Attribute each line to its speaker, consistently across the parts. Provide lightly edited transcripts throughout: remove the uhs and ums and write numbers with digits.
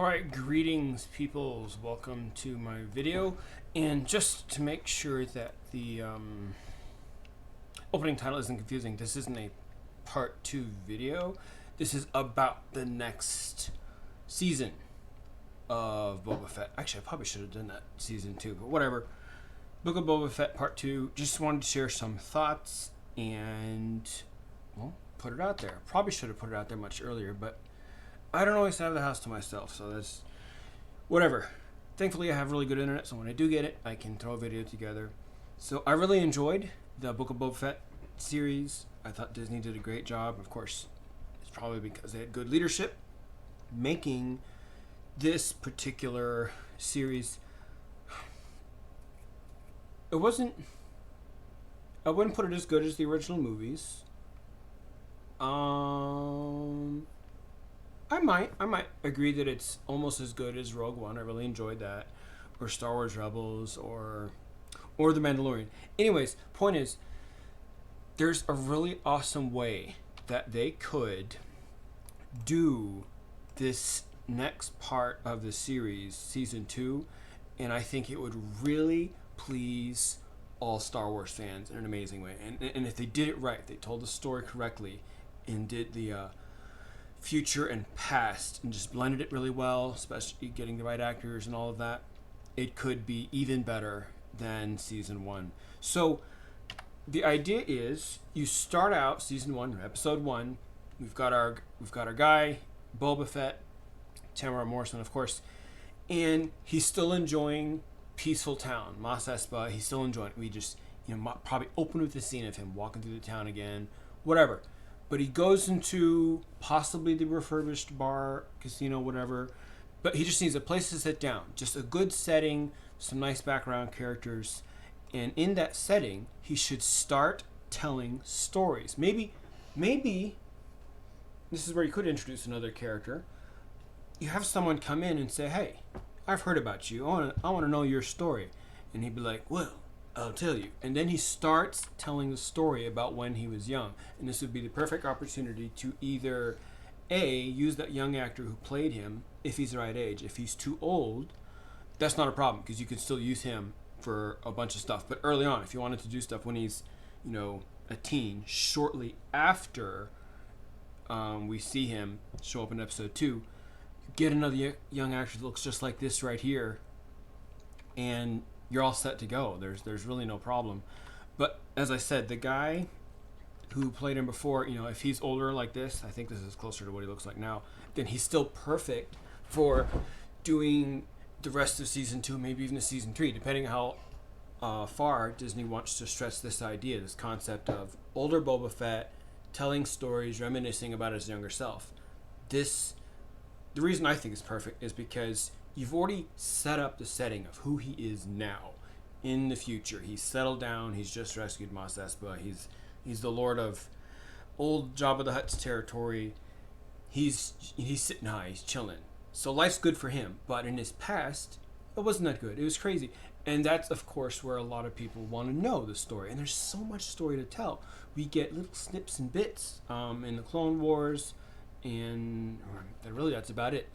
Speaker 1: Alright, greetings peoples, welcome to my video, and just to make sure that the opening title isn't confusing, this isn't a part 2 video, this is about the next season of Boba Fett. Actually, I probably should have done that season 2, but whatever. Book of Boba Fett part 2, just wanted to share some thoughts and, well, put it out there. Probably should have put it out there much earlier, but I don't always have the house to myself, so that's whatever. Thankfully, I have really good internet, so when I do get it, I can throw a video together. So I really enjoyed the Book of Boba Fett series. I thought Disney did a great job. Of course, it's probably because they had good leadership making this particular series. It wasn't, I wouldn't put it as good as the original movies. I might agree that it's almost as good as Rogue One. I really enjoyed that, or Star Wars Rebels, or The Mandalorian. Anyways, point is, there's a really awesome way that they could do this next part of the series, season 2, and I think it would really please all Star Wars fans in an amazing way. And if they did it right, they told the story correctly, and did the future and past and just blended it really well, especially getting the right actors and all of that, it could be even better than season 1. So the idea is you start out season 1, episode 1. We've got our guy Boba Fett, Tamara Morrison, of course, and he's still enjoying peaceful town, Mos Espa. He's still enjoying it. We just probably open with the scene of him walking through the town again, whatever. But he goes into possibly the refurbished bar, casino, whatever. But he just needs a place to sit down. Just a good setting, some nice background characters. And in that setting, he should start telling stories. Maybe, this is where you could introduce another character. You have someone come in and say, hey, I've heard about you. I want to know your story. And he'd be like, well, I'll tell you. And then he starts telling the story about when he was young. And this would be the perfect opportunity to either A, use that young actor who played him, if he's the right age. If he's too old, that's not a problem, because you can still use him for a bunch of stuff. But early on, if you wanted to do stuff when he's, a teen, shortly after we see him show up in episode 2, get another young actor that looks just like this right here, and you're all set to go. There's really no problem. But as I said, the guy who played him before, if he's older like this, I think this is closer to what he looks like now, then he's still perfect for doing the rest of season 2, maybe even the season 3, depending how far Disney wants to stress this idea, this concept of older Boba Fett telling stories, reminiscing about his younger self. The reason I think it's perfect is because you've already set up the setting of who he is now in the future. He's settled down. He's just rescued Mos Espa. He's the lord of old Jabba the Hutt's territory. He's sitting high. He's chilling. So life's good for him. But in his past, it wasn't that good. It was crazy. And that's, of course, where a lot of people want to know the story. And there's so much story to tell. We get little snips and bits in the Clone Wars. And really, that's about it.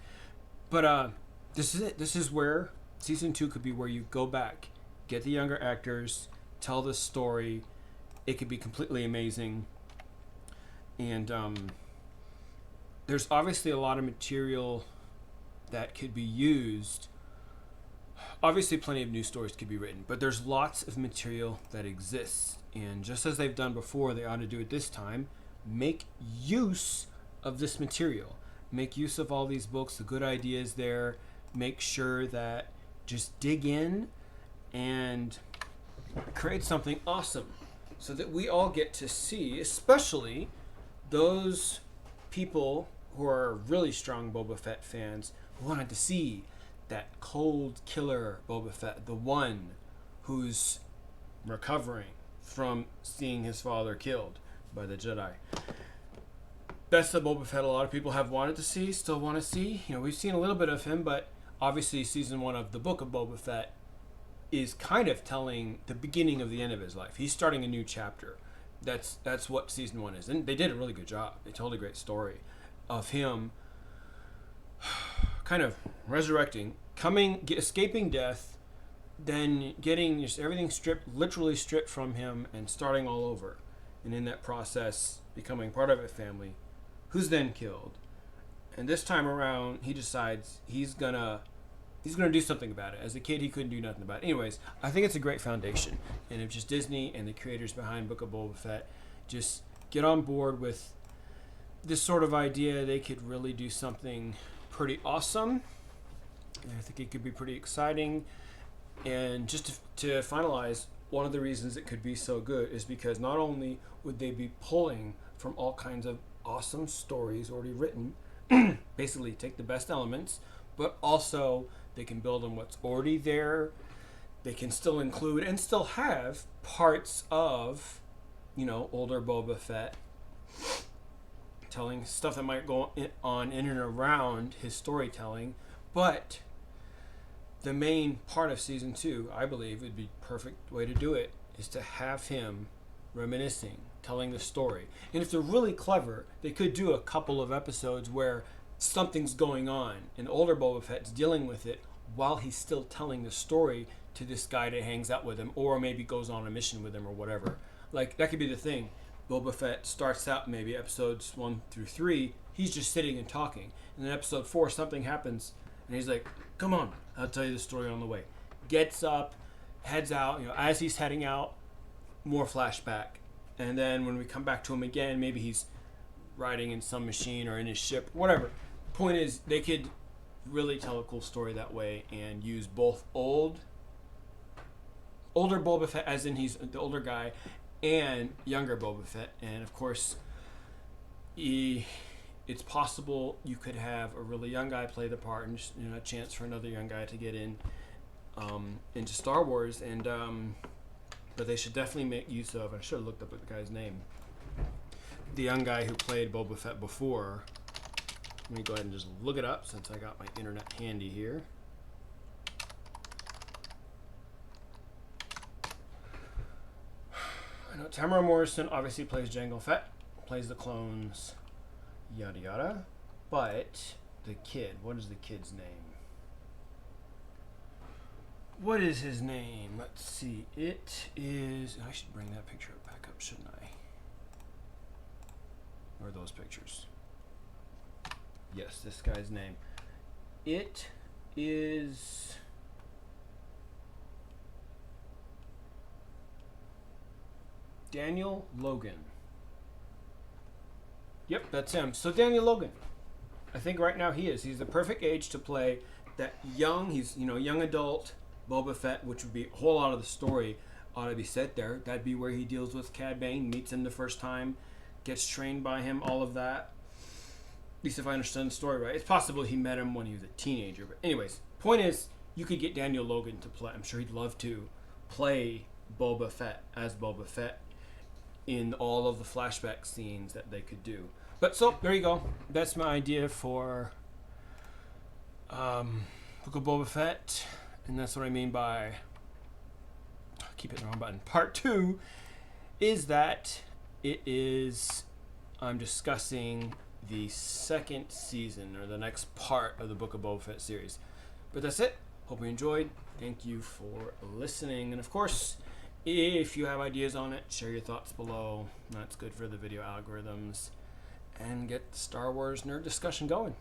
Speaker 1: But this is it. This is where season 2 could be, where you go back, get the younger actors, tell the story. It could be completely amazing. And there's obviously a lot of material that could be used. Obviously, plenty of new stories could be written, but there's lots of material that exists. And just as they've done before, they ought to do it this time. Make use of this material. Make use of all these books, the good ideas there. Make sure that just dig in and create something awesome so that we all get to see, especially those people who are really strong Boba Fett fans who wanted to see that cold killer Boba Fett, the one who's recovering from seeing his father killed by the Jedi. That's the Boba Fett a lot of people have wanted to see, still want to see. We've seen a little bit of him, but obviously season 1 of the Book of Boba Fett is kind of telling the beginning of the end of his life. He's starting a new chapter. That's what season 1 is. And they did a really good job. They told a great story of him kind of resurrecting, escaping death, then getting just everything literally stripped from him, and starting all over, and in that process becoming part of a family, who's then killed. And this time around, he decides he's gonna do something about it. As a kid, he couldn't do nothing about it. Anyways, I think it's a great foundation, and if just Disney and the creators behind Book of Boba Fett just get on board with this sort of idea, they could really do something pretty awesome. And I think it could be pretty exciting. And just to finalize, one of the reasons it could be so good is because not only would they be pulling from all kinds of awesome stories already written, basically take the best elements, but also they can build on what's already there. They can still include and still have parts of, older Boba Fett, telling stuff that might go on in and around his storytelling. But the main part of season 2, I believe, would be perfect way to do it, is to have him reminiscing, telling the story. And if they're really clever, they could do a couple of episodes where something's going on and older Boba Fett's dealing with it while he's still telling the story to this guy that hangs out with him, or maybe goes on a mission with him or whatever. Like, that could be the thing. Boba Fett starts out maybe episodes 1 through 3, he's just sitting and talking. And then episode 4, something happens, and he's like, come on, I'll tell you the story on the way. Gets up, heads out, as he's heading out, more flashback. And then when we come back to him again, maybe he's riding in some machine or in his ship, whatever. Point is, they could really tell a cool story that way and use both older Boba Fett, as in he's the older guy, and younger Boba Fett. And of course, it's possible you could have a really young guy play the part, and just, a chance for another young guy to get into Star Wars. And but they should definitely make use of, I should have looked up the guy's name, the young guy who played Boba Fett before. Let me go ahead and just look it up since I got my internet handy here. I know Tamara Morrison obviously plays Jango Fett, plays the clones, yada yada. But the kid, what is the kid's name? What is his name? Let's see. It is... I should bring that picture back up, shouldn't I? Or those pictures. Yes, this guy's name. It is... Daniel Logan. Yep, that's him. So Daniel Logan. I think right now he is. He's the perfect age to play that young, he's, young adult Boba Fett, which would be a whole lot of the story ought to be set there. That'd be where he deals with Cad Bane, meets him the first time, gets trained by him, all of that. At least if I understand the story right. It's possible he met him when he was a teenager. But anyways, point is, you could get Daniel Logan to play. I'm sure he'd love to play Boba Fett as Boba Fett in all of the flashback scenes that they could do. But so, there you go. That's my idea for Book of Boba Fett. And that's what I mean by, keep hitting the wrong button. Part 2 is that I'm discussing the second season, or the next part of the Book of Boba Fett series. But that's it. Hope you enjoyed. Thank you for listening. And of course, if you have ideas on it, share your thoughts below. That's good for the video algorithms. And get the Star Wars nerd discussion going.